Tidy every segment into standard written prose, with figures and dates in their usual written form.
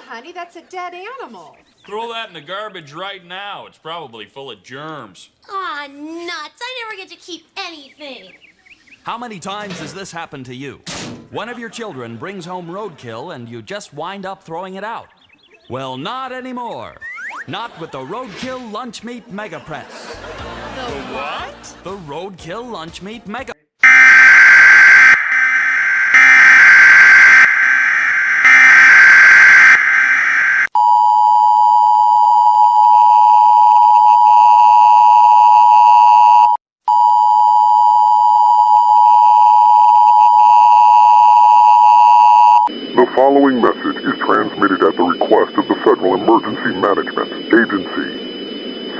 honey. That's a dead animal. Throw that in the garbage right now. It's probably full of germs. Aw, nuts. I never get to keep anything. How many times has this happened to you? One of your children brings home roadkill and you just wind up throwing it out. Well, not anymore. Not with the Roadkill Lunch Meat Mega Press. The what? The Roadkill Lunch Meat Mega. The following message is transmitted at the request of the Federal Emergency Management Agency.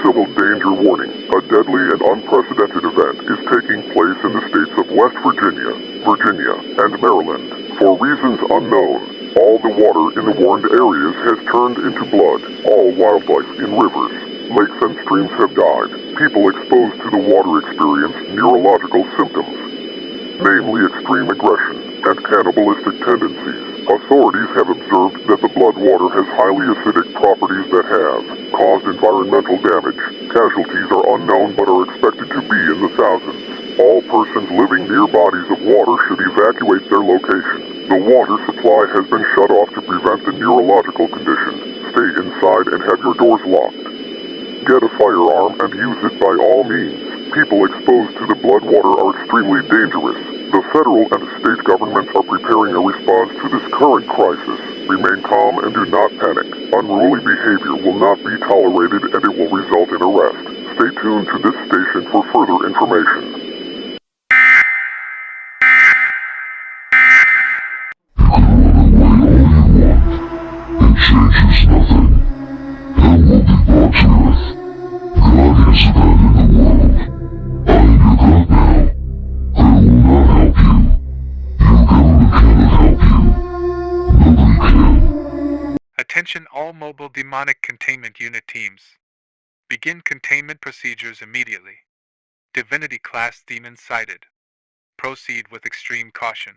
Civil danger warning. A deadly and unprecedented event is taking place in the states of West Virginia, and Maryland. For reasons unknown, all the water in the warned areas has turned into blood. All wildlife in rivers, lakes, and streams have died. People exposed to the water experience neurological symptoms, namely extreme aggression and cannibalistic tendencies. Authorities have observed that the blood water has highly acidic properties that have caused environmental damage. Casualties are unknown but are expected to be in the thousands. All persons living near bodies of water should evacuate their location. The water supply has been shut off to prevent the neurological condition. Stay inside and have your doors locked. Get a firearm and use it by all means. People exposed to the blood water are extremely dangerous. The federal and state governments are preparing a response to this current crisis. Remain calm and do not panic. Unruly behavior will not be tolerated and it will result in arrest. Stay tuned to this station for further information. Attention all mobile demonic containment unit teams. Begin containment procedures immediately. Divinity class demons sighted. Proceed with extreme caution.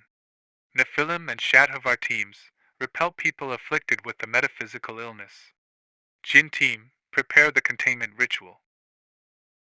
Nephilim and Shadhavar teams repel people afflicted with the metaphysical illness. Jinn team, prepare the containment ritual.